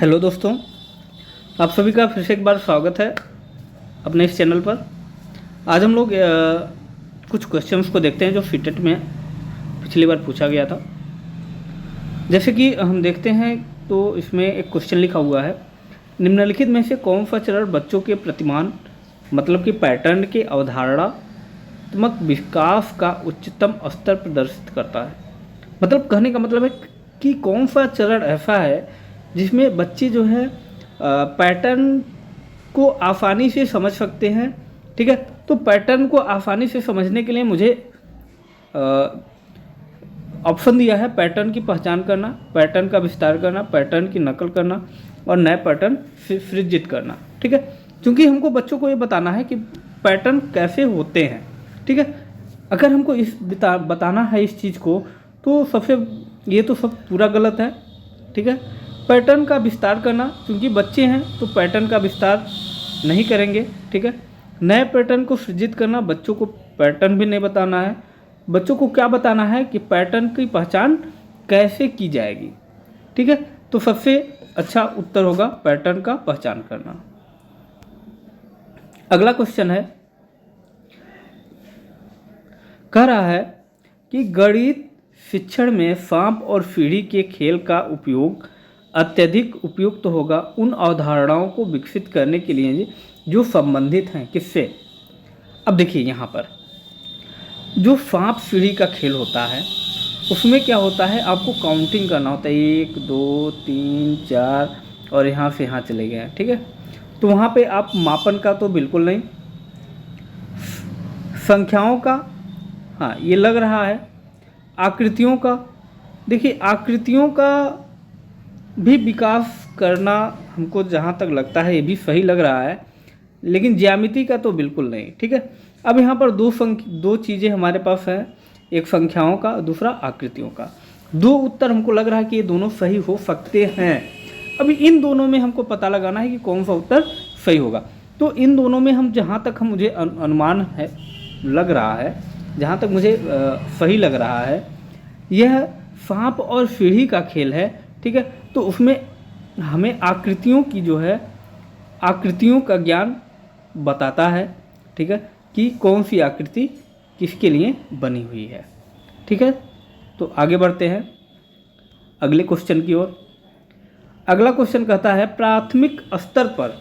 Hello दोस्तों, आप सभी का फिर से एक बार स्वागत है अपने इस चैनल पर। आज हम लोग कुछ क्वेश्चंस को देखते हैं जो सीटेट में पिछली बार पूछा गया था। जैसे कि हम देखते हैं तो इसमें एक क्वेश्चन लिखा हुआ है, निम्नलिखित में से कौन सा चरण बच्चों के प्रतिमान मतलब कि पैटर्न के अवधारणात्मक विकास का उच्चतम स्तर प्रदर्शित करता है। मतलब कहने का मतलब है कि कौन सा चरण ऐसा है जिसमें बच्चे जो है पैटर्न को आसानी से समझ सकते हैं। ठीक है, तो पैटर्न को आसानी से समझने के लिए मुझे ऑप्शन दिया है, पैटर्न की पहचान करना, पैटर्न का विस्तार करना, पैटर्न की नकल करना और नए पैटर्न सृजित करना। ठीक है, क्योंकि हमको बच्चों को ये बताना है कि पैटर्न कैसे होते हैं। ठीक है, अगर हमको इस बताना है इस चीज़ को तो ये तो सब पूरा गलत है। ठीक है, पैटर्न का विस्तार करना, क्योंकि बच्चे हैं तो पैटर्न का विस्तार नहीं करेंगे। ठीक है, नए पैटर्न को सृजित करना, बच्चों को पैटर्न भी नहीं बताना है। बच्चों को क्या बताना है कि पैटर्न की पहचान कैसे की जाएगी। ठीक है, तो सबसे अच्छा उत्तर होगा पैटर्न का पहचान करना। अगला क्वेश्चन है, कह रहा है कि गणित शिक्षण में सांप और सीढ़ी के खेल का उपयोग अत्यधिक उपयुक्त होगा उन अवधारणाओं को विकसित करने के लिए जो संबंधित हैं किससे। अब देखिए यहाँ पर जो सांप सीढ़ी का खेल होता है उसमें क्या होता है, आपको काउंटिंग करना होता है, 1 2 3 4 और यहाँ से यहाँ चले गए। ठीक है, तो वहाँ पे आप मापन का तो बिल्कुल नहीं, संख्याओं का हाँ ये लग रहा है, आकृतियों का देखिए आकृतियों का भी विकास करना हमको जहाँ तक लगता है ये भी सही लग रहा है, लेकिन ज्यामिति का तो बिल्कुल नहीं। ठीक है, अब यहाँ पर दो चीज़ें हमारे पास हैं, एक संख्याओं का, दूसरा आकृतियों का। दो उत्तर हमको लग रहा है कि ये दोनों सही हो सकते हैं। अभी इन दोनों में हमको पता लगाना है कि कौन सा उत्तर सही होगा। तो इन दोनों में हम जहाँ तक मुझे अनुमान है लग रहा है, जहाँ तक मुझे सही लग रहा है, यह सांप और सीढ़ी का खेल है। ठीक है, तो उसमें हमें आकृतियों की जो है आकृतियों का ज्ञान बताता है। ठीक है, कि कौन सी आकृति किसके लिए बनी हुई है। ठीक है, तो आगे बढ़ते हैं अगले क्वेश्चन की ओर। अगला क्वेश्चन कहता है, प्राथमिक स्तर पर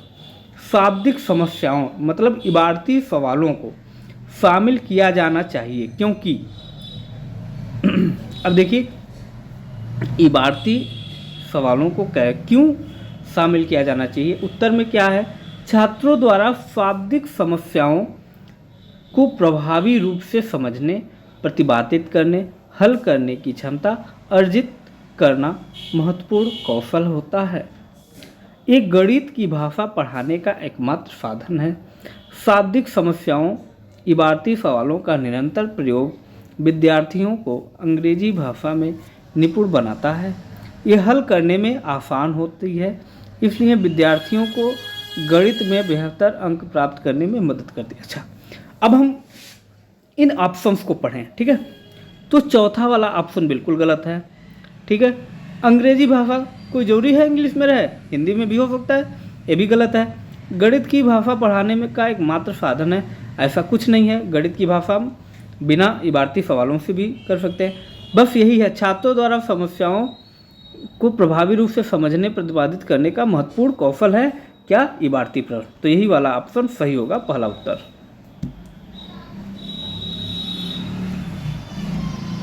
शाब्दिक समस्याओं मतलब इबारती सवालों को शामिल किया जाना चाहिए क्योंकि अब देखिए इबारती सवालों को क्यों शामिल किया जाना चाहिए। उत्तर में क्या है, छात्रों द्वारा शाब्दिक समस्याओं को प्रभावी रूप से समझने, प्रतिपादित करने, हल करने की क्षमता अर्जित करना महत्वपूर्ण कौशल होता है। एक गणित की भाषा पढ़ाने का एकमात्र साधन है। शाब्दिक समस्याओं इबारती सवालों का निरंतर प्रयोग विद्यार्थियों को अंग्रेजी भाषा में निपुण बनाता है। यह हल करने में आसान होती है, इसलिए विद्यार्थियों को गणित में बेहतर अंक प्राप्त करने में मदद करती है। अच्छा, अब हम इन ऑप्शंस को पढ़ें। ठीक है, तो चौथा वाला ऑप्शन बिल्कुल गलत है। ठीक है, अंग्रेजी भाषा कोई ज़रूरी है इंग्लिश में रहे, हिंदी में भी हो सकता है, ये भी गलत है। गणित की भाषा पढ़ाने में का एकमात्र साधन है, ऐसा कुछ नहीं है। गणित की भाषा बिना इबारती सवालों से भी कर सकते हैं। बस यही है, छात्रों द्वारा समस्याओं को प्रभावी रूप से समझने, प्रतिपादित करने का महत्वपूर्ण कौशल है क्या, इबारती प्रश्न। तो यही वाला ऑप्शन सही होगा, पहला उत्तर।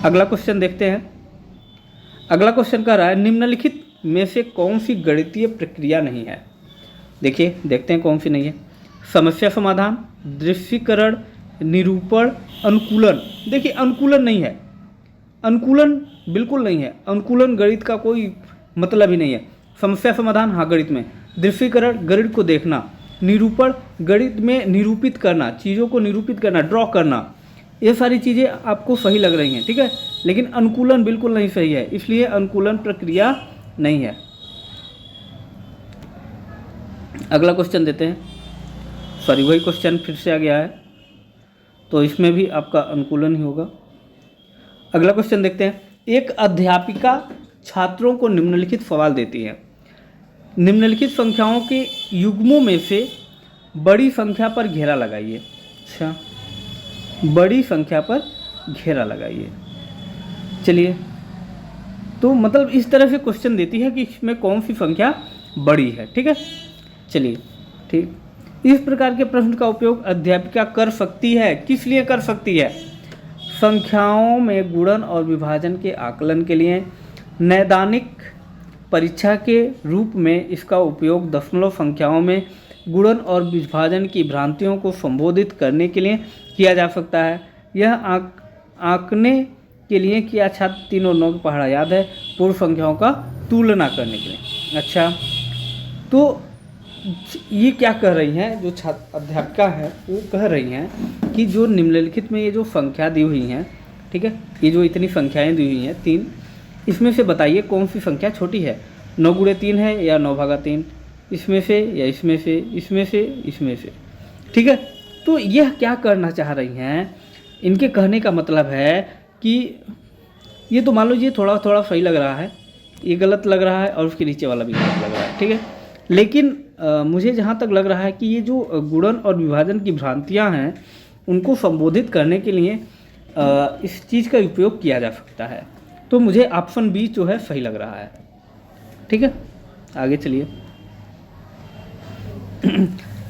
अगला क्वेश्चन देखते हैं। अगला क्वेश्चन कह रहा है, निम्नलिखित में से कौन सी गणितीय प्रक्रिया नहीं है। देखिए देखते हैं कौन सी नहीं है। समस्या समाधान, दृश्यीकरण, निरूपण, अनुकूलन। देखिए अनुकूलन नहीं है, अनुकूलन बिल्कुल नहीं है। अनुकूलन गणित का कोई मतलब ही नहीं है। समस्या समाधान हाँ गणित में, दृश्यीकरण गणित को देखना, निरूपण गणित में निरूपित करना, चीज़ों को निरूपित करना, ड्रॉ करना, ये सारी चीज़ें आपको सही लग रही हैं। ठीक है, लेकिन अनुकूलन बिल्कुल नहीं सही है, इसलिए अनुकूलन प्रक्रिया नहीं है। अगला क्वेश्चन देते हैं। सॉरी, वही क्वेश्चन फिर से आ गया है, तो इसमें भी आपका अनुकूलन ही होगा। अगला क्वेश्चन देखते हैं। एक अध्यापिका छात्रों को निम्नलिखित सवाल देती है, निम्नलिखित संख्याओं के युग्मों में से बड़ी संख्या पर घेरा लगाइए। अच्छा, बड़ी संख्या पर घेरा लगाइए। चलिए, तो मतलब इस तरह से क्वेश्चन देती है कि इसमें कौन सी संख्या बड़ी है। ठीक है, चलिए ठीक। इस प्रकार के प्रश्न का उपयोग अध्यापिका कर सकती है। किस लिए कर सकती है? संख्याओं में गुणन और विभाजन के आकलन के लिए। नैदानिक परीक्षा के रूप में इसका उपयोग दशमलव संख्याओं में गुणन और विभाजन की भ्रांतियों को संबोधित करने के लिए किया जा सकता है। यह आंकने के लिए कि छात्र 3 और 9 का पहाड़ा याद है, पूर्व संख्याओं का तुलना करने के लिए। अच्छा, तो ये क्या कह रही हैं जो छात्र अध्यापिका है, वो कह रही हैं कि जो निम्नलिखित में ये जो संख्या दी हुई हैं, ठीक है, ये जो इतनी संख्याएं दी हुई हैं 3, इसमें से बताइए कौन सी संख्या छोटी है। 9 गुणे 3 है या 9/3, इसमें से या इसमें से, इसमें से, इसमें से। ठीक है, तो यह क्या करना चाह रही हैं, इनके कहने का मतलब है कि ये तो मान लो ये थोड़ा थोड़ा सही लग रहा है, ये गलत लग रहा है और उसके नीचे वाला भी गलत लग रहा है। ठीक है, लेकिन मुझे जहाँ तक लग रहा है कि ये जो गुणन और विभाजन की भ्रांतियाँ हैं उनको संबोधित करने के लिए इस चीज़ का उपयोग किया जा सकता है। तो मुझे ऑप्शन बी जो है सही लग रहा है। ठीक है, आगे चलिए।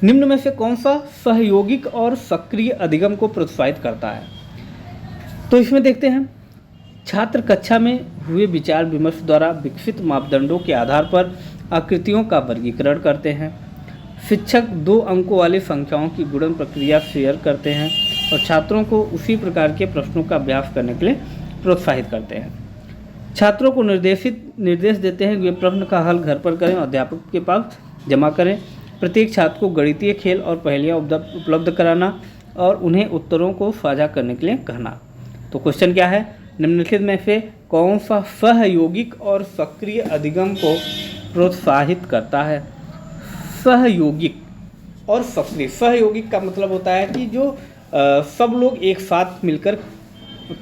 निम्न में से कौन सा सहयोगिक और सक्रिय अधिगम को प्रोत्साहित करता है? तो इसमें देखते हैं, छात्र कक्षा में हुए विचार विमर्श द्वारा विकसित मापदंडों के आधार पर आकृतियों का वर्गीकरण करते हैं। शिक्षक 2 अंकों वाली संख्याओं की गुणन प्रक्रिया शेयर करते हैं और छात्रों को उसी प्रकार के प्रश्नों का अभ्यास करने के लिए प्रोत्साहित करते हैं। छात्रों को निर्देश देते हैं कि वे प्रश्न का हल घर पर करें और अध्यापक के पास जमा करें। प्रत्येक छात्र को गणितीय खेल और पहेलियाँ उपलब्ध कराना और उन्हें उत्तरों को साझा करने के लिए कहना। तो क्वेश्चन क्या है, निम्नलिखित में से कौन सा सहयोगिक और सक्रिय अधिगम को प्रोत्साहित करता है? सहयोगिक और सक्रिय। सहयोगिक का मतलब होता है कि जो सब लोग एक साथ मिलकर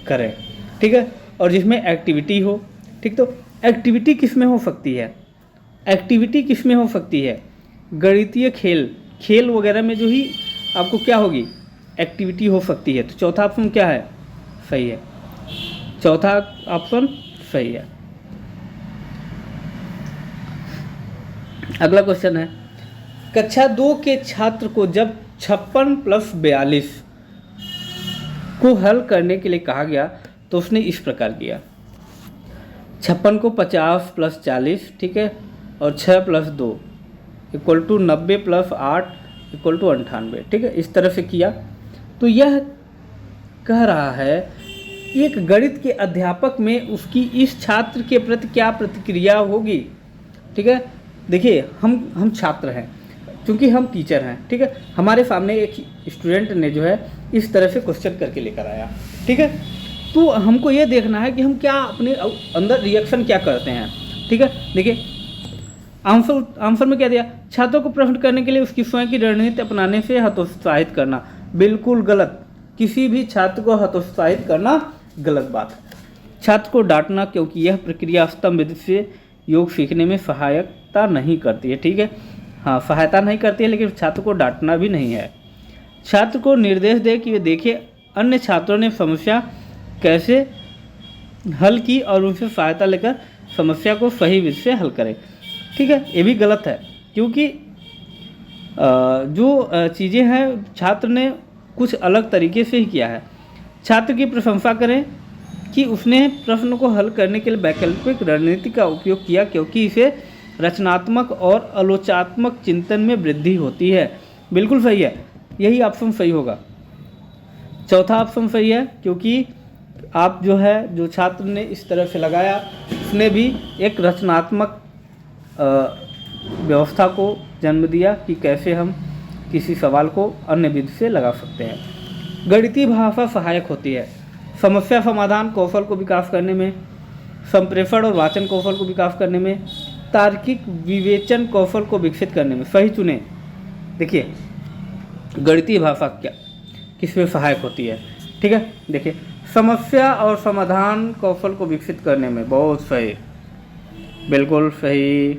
करें, ठीक है, और जिसमें एक्टिविटी हो। ठीक, तो एक्टिविटी किस में हो सकती है? एक्टिविटी किस में हो सकती है? गणितीय खेल वगैरह में जो ही आपको क्या होगी, एक्टिविटी हो सकती है। तो चौथा ऑप्शन क्या है? सही है, चौथा ऑप्शन सही है। अगला क्वेश्चन है, कक्षा 2 के छात्र को जब 56 + 42 को हल करने के लिए कहा गया तो उसने इस प्रकार किया। 56 को 50 + 40, ठीक है, और 6 + 2 = 90 + 8 = 98, ठीक है, इस तरह से किया। तो यह कह रहा है एक गणित के अध्यापक में उसकी इस छात्र के प्रति क्या प्रतिक्रिया होगी। ठीक है, देखिए हम छात्र हैं, क्योंकि हम टीचर हैं, ठीक है, हमारे सामने एक स्टूडेंट ने जो है इस तरह से क्वेश्चन करके लेकर आया। ठीक है, तो हमको ये देखना है कि हम क्या अपने अंदर रिएक्शन क्या करते हैं। ठीक है, देखिए आंसर में क्या दिया, छात्रों को प्रश्न करने के लिए उसकी स्वयं की रणनीति अपनाने से हतोत्साहित करना। बिल्कुल गलत, किसी भी छात्र को हतोत्साहित करना गलत बात है। छात्र को डांटना, क्योंकि यह प्रक्रिया स्तंभ से योग सीखने में सहायता नहीं करती है। ठीक है, हाँ, सहायता नहीं करती है, लेकिन छात्र को डांटना भी नहीं है। छात्र को निर्देश दे कि वे देखें अन्य छात्रों ने समस्या कैसे हल की और उनसे सहायता लेकर समस्या को सही विधि से हल करें। ठीक है, ये भी गलत है, क्योंकि जो चीज़ें हैं छात्र ने कुछ अलग तरीके से ही किया है। छात्र की प्रशंसा करें कि उसने प्रश्न को हल करने के लिए वैकल्पिक रणनीति का उपयोग किया, क्योंकि इसे रचनात्मक और आलोचनात्मक चिंतन में वृद्धि होती है। बिल्कुल सही है, यही ऑप्शन सही होगा, चौथा ऑप्शन सही है, क्योंकि आप जो छात्र ने इस तरह से लगाया उसने भी एक रचनात्मक व्यवस्था को जन्म दिया कि कैसे हम किसी सवाल को अन्य विधि से लगा सकते हैं। गणितीय भाषा सहायक होती है समस्या समाधान कौशल को विकास करने में, संप्रेषण और वाचन कौशल को विकास करने में, तार्किक विवेचन कौशल को विकसित करने में। सही चुने। देखिए गणितीय भाषा क्या किस में सहायक होती है। ठीक है, देखिए समस्या और समाधान कौशल को विकसित करने में। बहुत सही, बिल्कुल सही।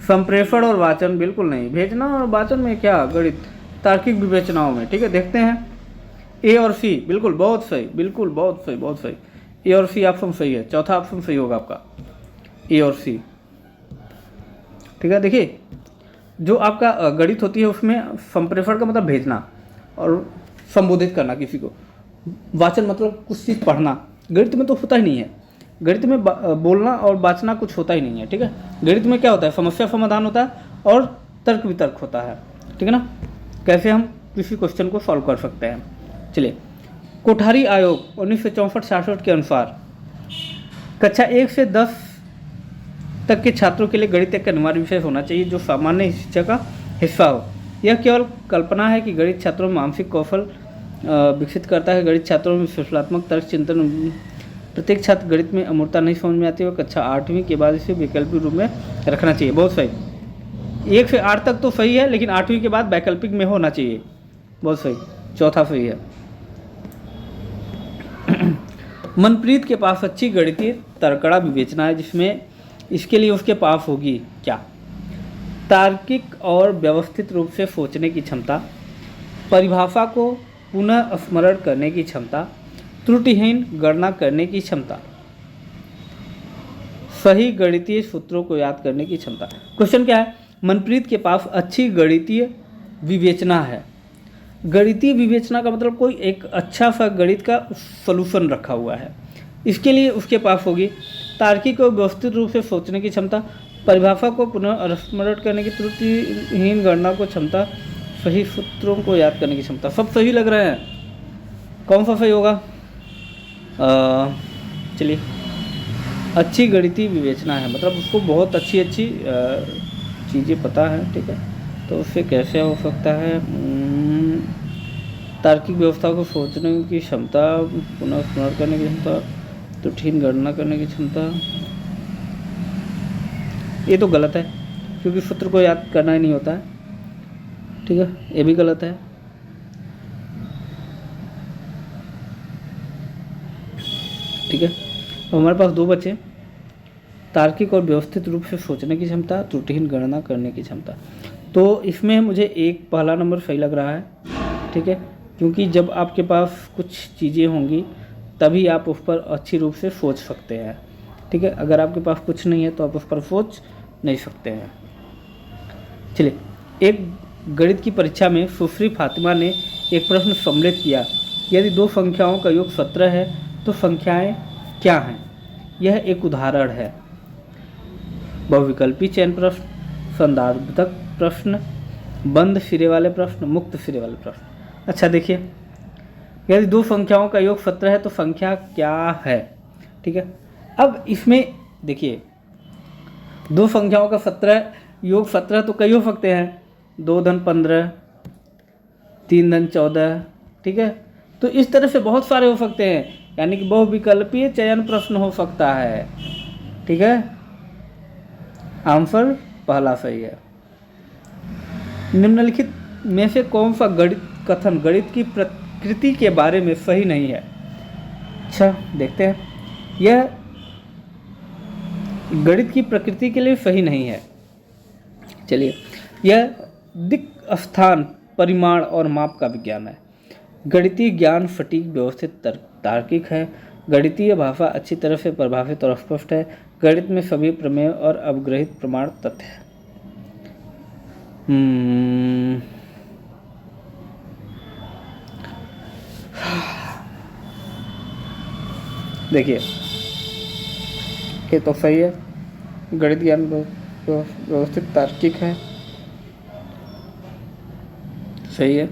संप्रेषण और वाचन बिल्कुल नहीं, भेजना और वाचन में क्या गणित, तार्किक विवेचनाओं में। ठीक है, देखते हैं ए और सी, बिल्कुल बहुत सही, बिल्कुल बहुत सही, बहुत सही। ए और सी ऑप्शन सही है, चौथा ऑप्शन सही होगा आपका, ए और सी। ठीक है, देखिए जो आपका गणित होती है उसमें संप्रेषण का मतलब भेजना और संबोधित करना किसी को, वाचन मतलब कुछ चीज़ पढ़ना। गणित में तो होता ही नहीं है, गणित में बोलना और वाचना कुछ होता ही नहीं है। ठीक है, गणित में क्या होता है, समस्या समाधान होता है और तर्क वितर्क होता है। ठीक है ना, कैसे हम किसी क्वेश्चन को सॉल्व कर सकते हैं। चलिए, कोठारी आयोग 1964-66 के अनुसार कक्षा 1 से 10 तक के छात्रों के लिए गणित एक अनिवार्य विषय होना चाहिए जो सामान्य शिक्षा का हिस्सा हो। यह केवल कल्पना है कि गणित छात्रों में मानसिक कौशल विकसित करता है। गणित छात्रों में विश्लेषणात्मक तर्क चिंतन, प्रत्येक छात्र गणित में अमूर्तता नहीं समझ में आती है और कक्षा 8वीं के बाद इसे वैकल्पिक रूप में रखना चाहिए। बहुत सही, 1 से 8 तक तो सही है, लेकिन 8वीं के बाद वैकल्पिक में होना चाहिए। बहुत सही, चौथा सही है। मनप्रीत के पास अच्छी गणितीय तर्कड़ा विवेचना है, जिसमें इसके लिए उसके पास होगी क्या, तार्किक और व्यवस्थित रूप से सोचने की क्षमता, परिभाषा को पुनः स्मरण करने की क्षमता, त्रुटिहीन गणना करने की क्षमता, सही गणितीय सूत्रों को याद करने की क्षमता। क्वेश्चन क्या है, मनप्रीत के पास अच्छी गणितीय विवेचना है। गणितीय विवेचना का मतलब कोई एक अच्छा सा गणित का सॉल्यूशन रखा हुआ है, इसके लिए उसके पास होगी तार्किक और व्यवस्थित रूप से सोचने की क्षमता, परिभाषा को पुनः स्मरण करने की, त्रुटिहीन गणना को क्षमता, सही सूत्रों को याद करने की क्षमता। सब सही लग रहे हैं, कौन सा सही होगा? चलिए, अच्छी गणितीय विवेचना है मतलब उसको बहुत अच्छी चीज़ें पता है। ठीक है, तो उससे कैसे हो सकता है, तार्किक व्यवस्था को सोचने की क्षमता, पुनः स्मरण करने की क्षमता, त्रुटिहीन गणना करने की क्षमता। ये तो गलत है क्योंकि सूत्र को याद करना ही नहीं होता है। ठीक है, ये भी गलत है। ठीक है, तो हमारे पास दो बचे, तार्किक और व्यवस्थित रूप से सोचने की क्षमता, त्रुटिहीन गणना करने की क्षमता। तो इसमें मुझे एक पहला नंबर सही लग रहा है। ठीक है, क्योंकि जब आपके पास कुछ चीज़ें होंगी तभी आप उस पर अच्छी रूप से सोच सकते हैं। ठीक है, अगर आपके पास कुछ नहीं है तो आप उस पर सोच नहीं सकते हैं। चलिए, एक गणित की परीक्षा में सुश्री फातिमा ने एक प्रश्न सम्मिलित किया, यदि दो संख्याओं का योग 17 है तो संख्याएं क्या हैं? यह एक उदाहरण है। बहुविकल्पी चयन प्रश्न, संदर्भक प्रश्न, बंद सिरे वाले प्रश्न, मुक्त सिरे वाले प्रश्न। अच्छा देखिए, यदि दो संख्याओं का योग 17 है तो संख्या क्या है? ठीक है, अब इसमें देखिए, दो संख्याओं का 17 योग 17 तो कई हो सकते हैं, 2 धन 15, 3 धन 14। ठीक है, तो इस तरह से बहुत सारे हो सकते हैं, यानी कि बहुविकल्पीय चयन प्रश्न हो सकता है। ठीक है, आंसर पहला सही है। निम्नलिखित में से कौन सा गणित कथन गणित की प्रकृति के बारे में सही नहीं है? अच्छा देखते हैं, यह गणित की प्रकृति के लिए सही नहीं है। चलिए, यह दिक् स्थान परिमाण और माप का विज्ञान है। गणितीय ज्ञान सटीक व्यवस्थित तार्किक है। गणितीय भाषा अच्छी तरह से परिभाषित और स्पष्ट है। गणित में सभी प्रमेय और अवग्रहित प्रमाण तथ्य है। देखिए, ये तो सही है, गणित ज्ञान व्यवस्थित तार्किक है, सही है।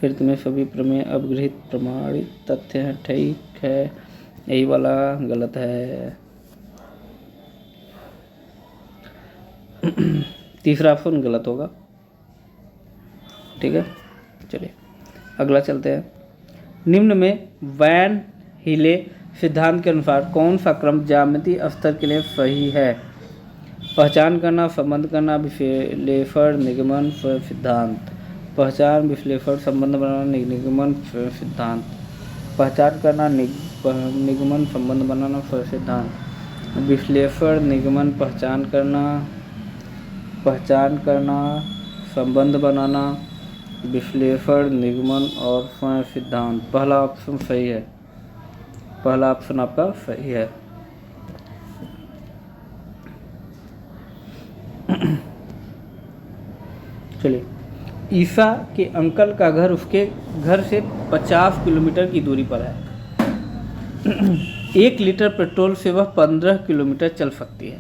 गणित में सभी प्रमेय अवग्रहित प्रमाणित तथ्य हैं, ठीक है। यही वाला गलत है। तीसरा ऑप्शन गलत होगा। ठीक है, चलिए अगला चलते हैं। निम्न में वैन हीले सिद्धांत के अनुसार कौन सा क्रम ज्यामितीय स्तर के लिए सही है? पहचान करना, संबंध करना, विश्लेषण, निगमन, सिद्धांत। पहचान, विश्लेषण, संबंध बनाना, निगमन, सिद्धांत। पहचान करना, निगमन, संबंध बनाना, सिद्धांत। विश्लेषण, निगमन, पहचान करना, संबंध बनाना, विश्लेषण, निगमन और स्वयं सिद्धांत। पहला ऑप्शन सही है, पहला ऑप्शन आपका सही है। चलिए, ईसा के अंकल का घर उसके घर से 50 किलोमीटर की दूरी पर है। 1 लीटर पेट्रोल से वह 15 किलोमीटर चल सकती है।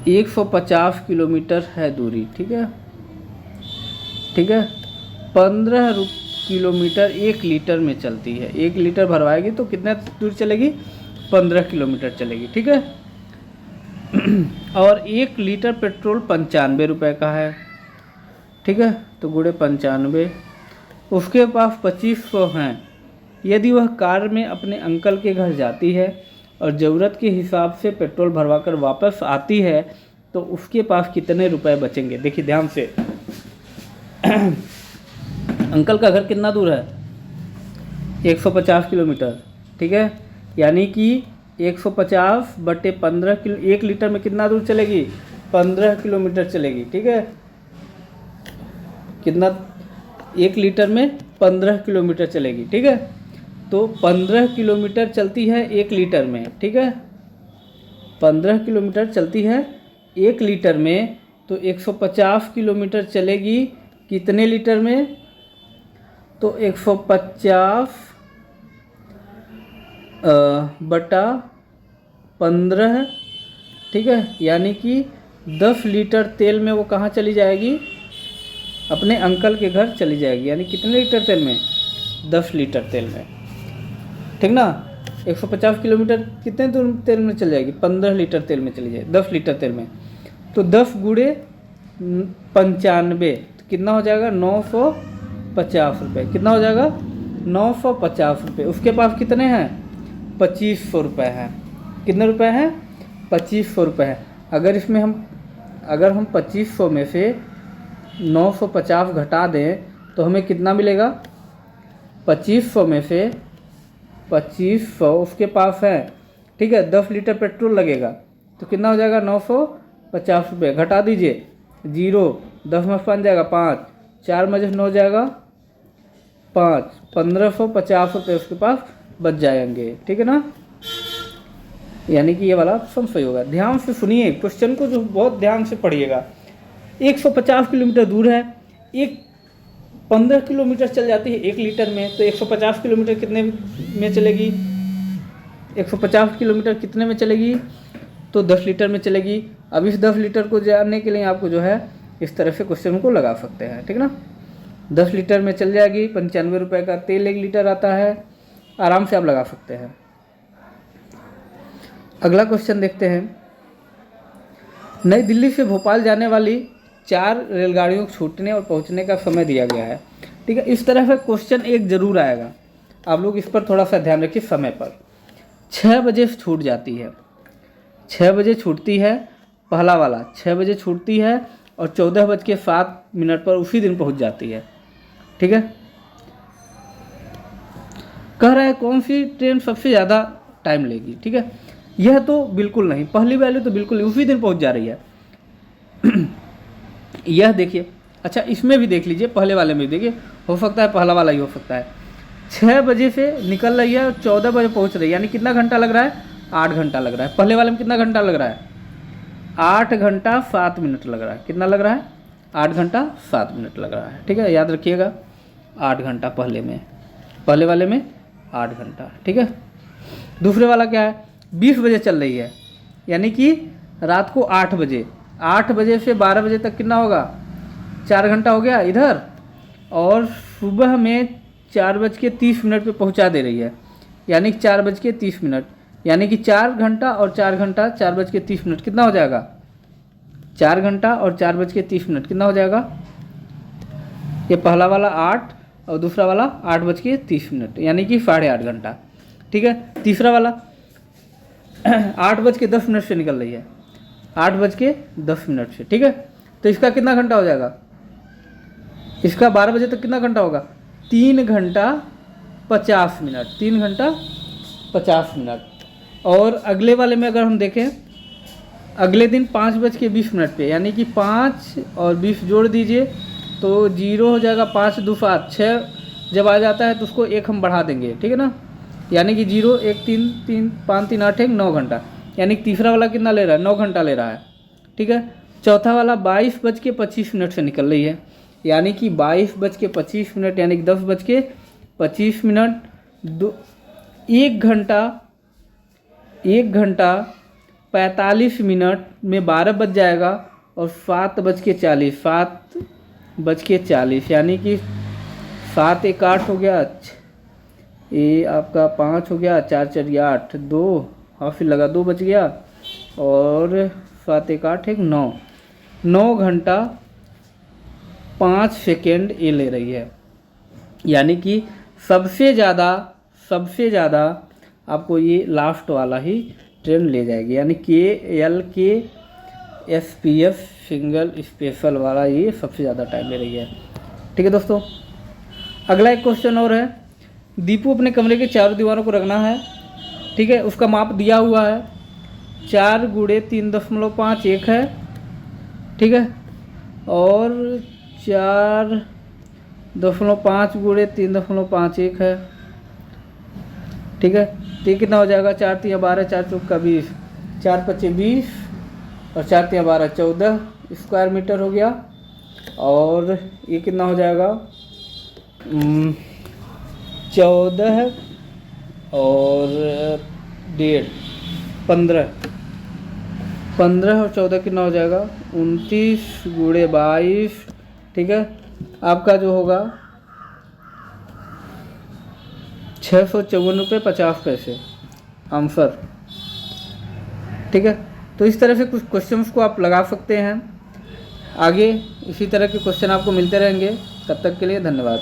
150 किलोमीटर है दूरी, ठीक है, ठीक है। 15 किलोमीटर 1 लीटर में चलती है। 1 लीटर भरवाएगी तो कितना दूर चलेगी? 15 किलोमीटर चलेगी, ठीक है। और 1 लीटर पेट्रोल 95 रुपये का है, ठीक है, तो गुणे 95। उसके पास 2500 हैं। यदि वह कार में अपने अंकल के घर जाती है और ज़रूरत के हिसाब से पेट्रोल भरवाकर वापस आती है तो उसके पास कितने रुपए बचेंगे? देखिए ध्यान से। अंकल का घर कितना दूर है? 150 किलोमीटर, ठीक है, यानी कि 150 बटे 15 किलो, 1 लीटर में कितना दूर चलेगी? 15 किलोमीटर चलेगी, ठीक है। कितना? 1 लीटर में 15 किलोमीटर चलेगी, ठीक है। तो 15 किलोमीटर चलती है 1 लीटर में, ठीक है। 15 किलोमीटर चलती है 1 लीटर में, तो 150 किलोमीटर चलेगी कितने लीटर में? तो 150 बटा 15, ठीक है, यानी कि 10 लीटर तेल में वो कहाँ चली जाएगी? अपने अंकल के घर चली जाएगी। यानी कितने लीटर तेल में? 10 लीटर तेल में, ठीक ना। 150 किलोमीटर कितने दूर तेल में चल जाएगी? 15 लीटर तेल में चली जाएगी, 10 लीटर तेल में। तो 10 गुणे 95 तो कितना हो जाएगा? 950 रुपये। कितना हो जाएगा? 950 रुपये। उसके पास कितने हैं? 2500 रुपये हैं। कितने रुपए हैं? 2500 रुपये हैं। अगर हम 2500 में से 950 घटा दें तो हमें कितना मिलेगा? 2500 में से 2500 उसके पास है, ठीक है। 10 लीटर पेट्रोल लगेगा तो कितना हो जाएगा? 950 रुपये। घटा दीजिए, 0, 10 में 5 जाएगा 5, 4 में 9 जाएगा 5, 1550 रुपये उसके पास बच जाएंगे, ठीक है ना। यानी कि ये वाला ऑप्शन सही होगा। ध्यान से सुनिए क्वेश्चन को, जो बहुत ध्यान से पढ़िएगा। 150 किलोमीटर दूर है, 15 किलोमीटर चल जाती है 1 लीटर में, तो 150 किलोमीटर कितने में चलेगी? 150 किलोमीटर कितने में चलेगी? तो 10 लीटर में चलेगी। अब इस 10 लीटर को जानने के लिए आपको जो है इस तरह से क्वेश्चन को लगा सकते हैं, ठीक ना। 10 लीटर में चल जाएगी, 95 रुपये का तेल 1 लीटर आता है, आराम से आप लगा सकते हैं। अगला क्वेश्चन देखते हैं। नई दिल्ली से भोपाल जाने वाली 4 रेलगाड़ियों को छूटने और पहुंचने का समय दिया गया है, ठीक है। इस तरह से क्वेश्चन एक जरूर आएगा, आप लोग इस पर थोड़ा सा ध्यान रखिए। समय पर 6 बजे छूट जाती है, 6 बजे छूटती है, पहला वाला 6 बजे छूटती है और 14:07 पर उसी दिन पहुंच जाती है, ठीक है। कह रहा है कौन सी ट्रेन सबसे ज़्यादा टाइम लेगी, ठीक है। यह तो बिल्कुल नहीं, पहली वैल्यू तो बिल्कुल उसी दिन पहुंच जा रही है। यह देखिए, अच्छा इसमें भी देख लीजिए, पहले वाले में भी देखिए, हो सकता है पहला वाला ही हो सकता है। 6 बजे से निकल रही है और 14 बजे पहुंच रही है, यानी कितना घंटा लग रहा है? 8 घंटा लग रहा है। पहले वाले में कितना घंटा लग रहा है? 8 घंटा 7 मिनट लग रहा है। कितना लग रहा है? 8 घंटा 7 मिनट लग रहा है, ठीक है, याद रखिएगा। 8 घंटा पहले वाले में 8 घंटा, ठीक है। दूसरे वाला क्या है? 20 बजे चल रही है, यानी कि रात को 8 बजे, 8 बजे से 12 बजे तक कितना होगा? 4 घंटा हो गया इधर, और सुबह में 4:30 पे पहुंचा दे रही है, यानी कि 4:30, यानी कि 4 घंटा और 4 घंटा 4:30 कितना हो जाएगा? 4 घंटा और 4:30 कितना हो जाएगा? ये पहला वाला 8 और दूसरा वाला 8:30, यानी कि 8.5 घंटा, ठीक है। तीसरा वाला 8:10 से निकल रही है, 8:10 से, ठीक है। तो इसका कितना घंटा हो जाएगा? इसका 12 बजे तक कितना घंटा होगा? 3 घंटा 50 मिनट, 3 घंटा 50 मिनट। और अगले वाले में अगर हम देखें अगले दिन 5:20 पे, यानी कि 5 और 20 जोड़ दीजिए तो 0 हो जाएगा। 5 2 7 6 जब आ जाता है तो उसको 1 हम बढ़ा देंगे, ठीक है ना, यानी कि 0 1 3 3 5 3 8 1 9 घंटा, यानी कि तीसरा वाला कितना ले रहा है, 9 घंटा ले रहा है, ठीक है। चौथा वाला 22:25 से निकल रही है, यानी कि 22:25, यानी कि 10:25 1 घंटा 45 में 12 बज जाएगा और 7:40, यानी कि 7 1 8 हो गया, ये आपका 5 हो गया, 4 4 8 2, हाँ फिर लगा 2 बच गया, और 7 1 8 1 9 घंटा 5 सेकेंड ये ले रही है, यानी कि सबसे ज़्यादा आपको ये लास्ट वाला ही ट्रेन ले जाएगी, यानी KLKSPS सिंगल स्पेशल वाला ये सबसे ज़्यादा टाइम ले रही है, ठीक है दोस्तों। अगला एक क्वेश्चन और है, दीपू अपने कमरे के चारों दीवारों को रखना है, ठीक है, उसका माप दिया हुआ है 4 × 3.5 1 है, ठीक है, और 4.5 × 3.5 1 है, ठीक है। तो ये कितना हो जाएगा, 4 3 12 4 चौका 20, 4 5 20 और 4 3 12 14 स्क्वायर मीटर हो गया, और ये कितना हो जाएगा 14 और 1.5 15 और 14 कितना हो जाएगा 29 × 22, ठीक है, आपका जो होगा 654.50 आंसर, ठीक है। तो इस तरह से कुछ क्वेश्चंस को आप लगा सकते हैं, आगे इसी तरह के क्वेश्चन आपको मिलते रहेंगे, तब तक के लिए धन्यवाद।